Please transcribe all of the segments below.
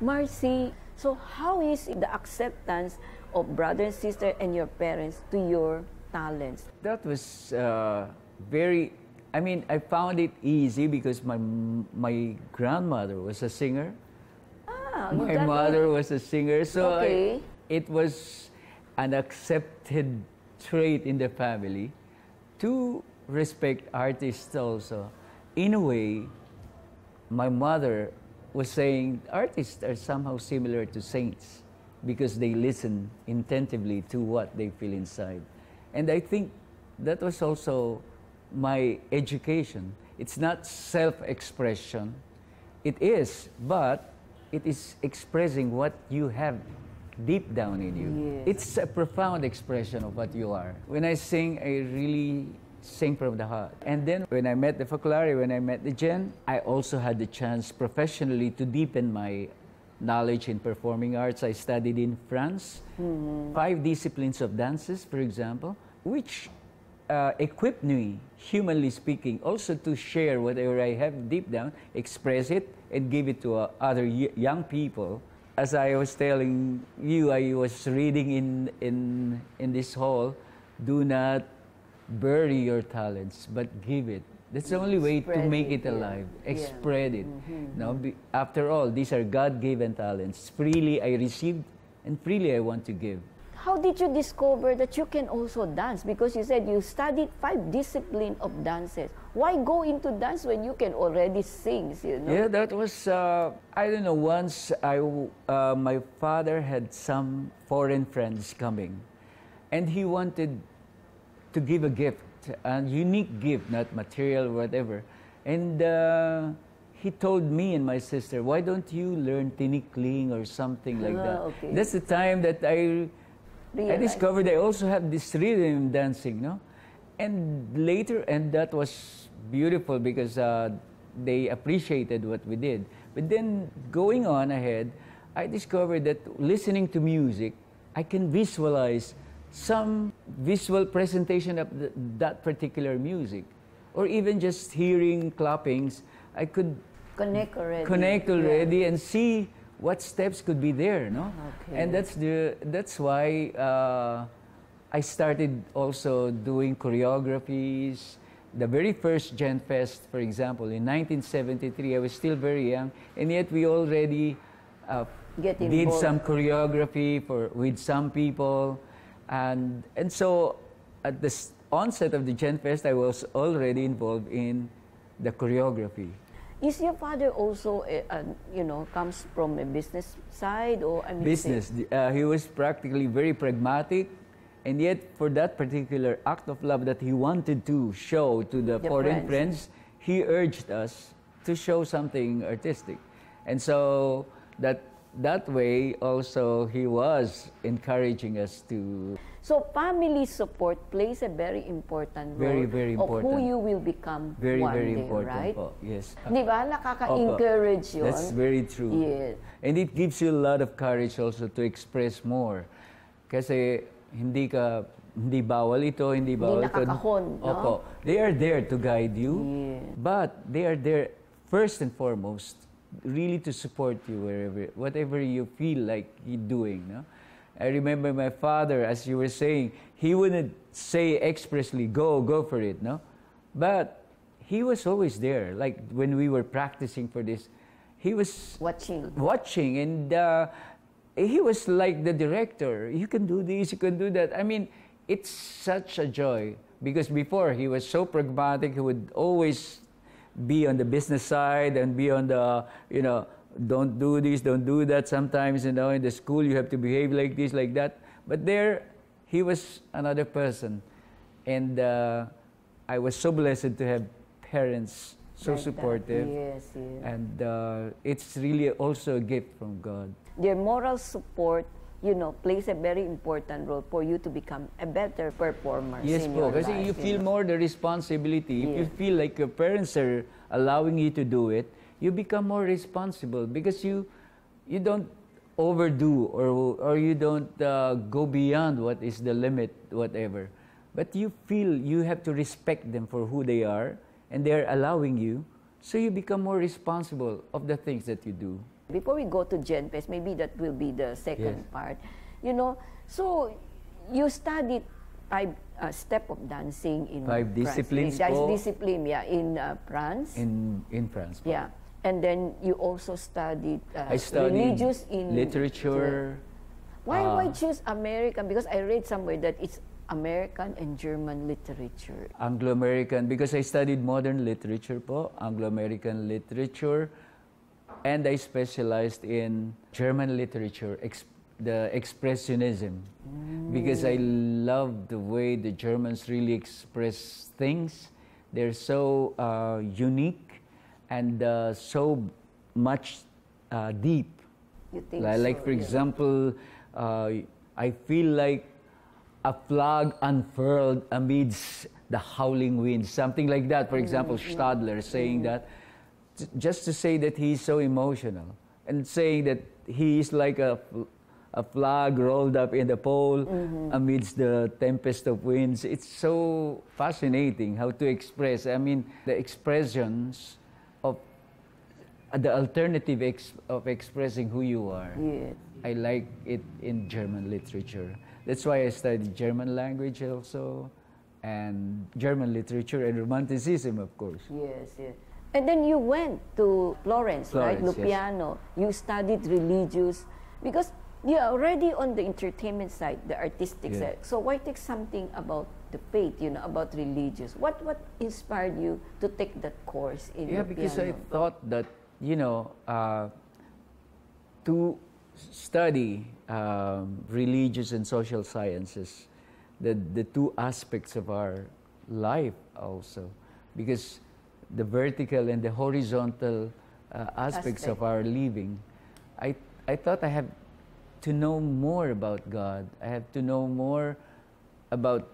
Marcy, so how is the acceptance of brother and sister and your parents to your talents? That was very, I mean, I found it easy because my grandmother was a singer. My mother was a singer, so Okay. it was an accepted trait in the family to respect artists also. In a way, my mother was saying artists are somehow similar to saints because they listen attentively to what they feel inside. And I think that was also my education. It's not self-expression. It is, but it is expressing what you have deep down in you. Yes. It's a profound expression of what you are. When I sing, I really sing from the heart. And then when I met the Folklore, when I met the Gen, I also had the chance professionally to deepen my knowledge in performing arts. I studied in France, 5 disciplines of dances, for example, which equipped me, humanly speaking, also to share whatever I have deep down, express it, and give it to other young people. As I was telling you, I was reading in this hall, do not bury your talents, but give it. That's the only way to make it alive. Spread it. No, after all, these are God-given talents. Freely I received, and freely I want to give. How did you discover that you can also dance? Because you said you studied 5 disciplines of dances. Why go into dance when you can already sing, you know? Yeah, that was, I don't know, once my father had some foreign friends coming, and he wanted to give a gift, a unique gift, not material, whatever. And he told me and my sister, why don't you learn tinikling or something like that? Okay. That's the time that I discovered I also have this rhythm dancing, no? And later, and that was beautiful because they appreciated what we did. But then going on ahead, I discovered that listening to music, I can visualize some visual presentation of that particular music. Or even just hearing clappings, I could connect already and see what steps could be there, no? Okay. And that's why I started also doing choreographies. The very first Genfest, for example, in 1973, I was still very young, and yet we already did some choreography with some people, and so at the onset of the Genfest, I was already involved in the choreography. Is your father also, comes from a business side, or business? He was practically very pragmatic, and yet for that particular act of love that he wanted to show to the foreign friends, he urged us to show something artistic, and so that way also he was encouraging us to. So family support plays a very important role very important. of who you will become very one very day, important right? po. Yes. Di ba? Nakaka-encourage yun. That's very true. Yes. And it gives you a lot of courage also to express more. Kasi hindi bawal ito, hindi bawal ito. Hindi nakakahon, no? Opo. They are there to guide you. Yeah. But they are there first and foremost really to support you whatever you feel like you're doing, no? I remember my father, as you were saying, he wouldn't say expressly, go for it, no? But he was always there. Like when we were practicing for this, he was watching, and he was like the director. You can do this, you can do that. I mean, it's such a joy because before he was so pragmatic. He would always be on the business side and be on the, don't do this, don't do that. Sometimes, in the school, you have to behave like this, like that. But there, he was another person. And I was so blessed to have parents so like supportive. Yes. And it's really also a gift from God. Their moral support, plays a very important role for you to become a better performer in your life. Yes, because you feel more the responsibility. If you feel like your parents are allowing you to do it, you become more responsible because you don't overdo or you don't go beyond what is the limit, whatever. But you feel you have to respect them for who they are, and they're allowing you, so you become more responsible of the things that you do. Before we go to Genfest, maybe that will be the second part. You know, so you studied five step of dancing in Five France. disciplines Five po. discipline, yeah, in France. In France po. Yeah. And then you also studied, I studied religious in literature. Why choose American? Because I read somewhere that it's American and German literature. Anglo-American, because I studied modern literature po, Anglo-American literature, and I specialized in German literature, the Expressionism, because I love the way the Germans really express things. They're so unique and so much deep. You think Like so? for example, I feel like a flag unfurled amidst the howling winds, something like that. For example, Stadler saying that, just to say that he's so emotional, and saying that he is like a flag rolled up in the pole amidst the tempest of winds. It's so fascinating how to express. I mean, the expressions of the alternative of expressing who you are. Yes. I like it in German literature. That's why I studied German language also, and German literature and Romanticism, of course. Yes, yes. And then you went to Florence, right? Florence, yes. Lupiano. You studied religious, because you're already on the entertainment side, the artistic side. So why take something about the faith, you know, about religious? What inspired you to take that course in Lupiano? Because I thought that, you know, to study religious and social sciences, the two aspects of our life also, because the vertical and the horizontal aspects of our living, I thought I have to know more about God. I have to know more about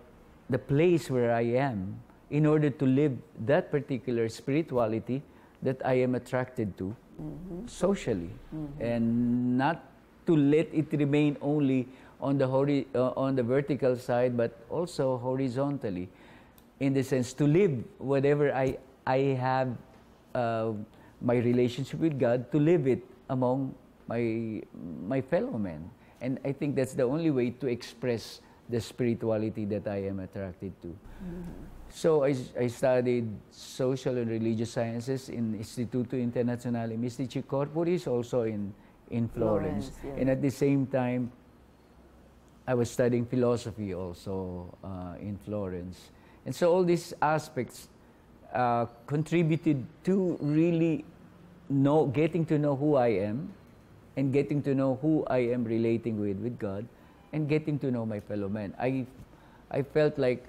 the place where I am in order to live that particular spirituality that I am attracted to socially, and not to let it remain only on the vertical side, but also horizontally, in the sense to live whatever I have my relationship with God, to live it among my fellow men. And I think that's the only way to express the spirituality that I am attracted to. So I studied social and religious sciences in Istituto Internazionale Mistici Corporis, also in Florence. And at the same time, I was studying philosophy also in Florence. And so all these aspects contributed to really getting to know who I am, and getting to know who I am relating with God, and getting to know my fellow men. I felt like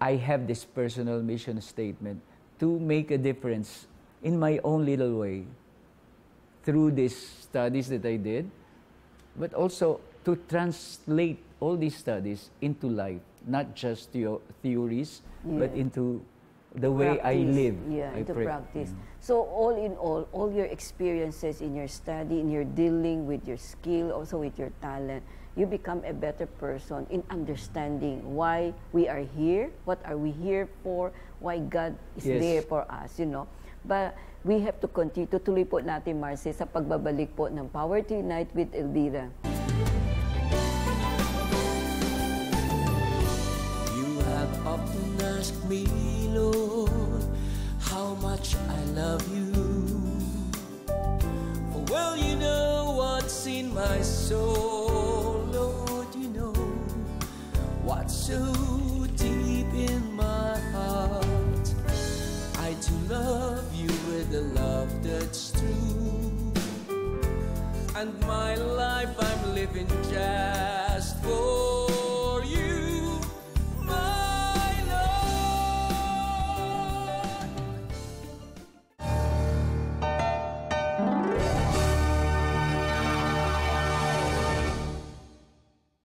I have this personal mission statement to make a difference in my own little way through these studies that I did, but also to translate all these studies into life, not just theories, but into the way I live. Yeah, I into pray. practice. So all in all your experiences in your study, in your dealing with your skill, also with your talent, you become a better person in understanding why we are here, what are we here for, why God is there for us, you know. But we have to continue. Tutuloy po natin, Marcy, sa pagbabalik po ng Power to Unite with Elvira. You have often asked me, Lord, how much I love you. For well, you know what's in my soul, Lord, you know what's so deep in my heart. I do love you with a love that's true, and my life I'm living just for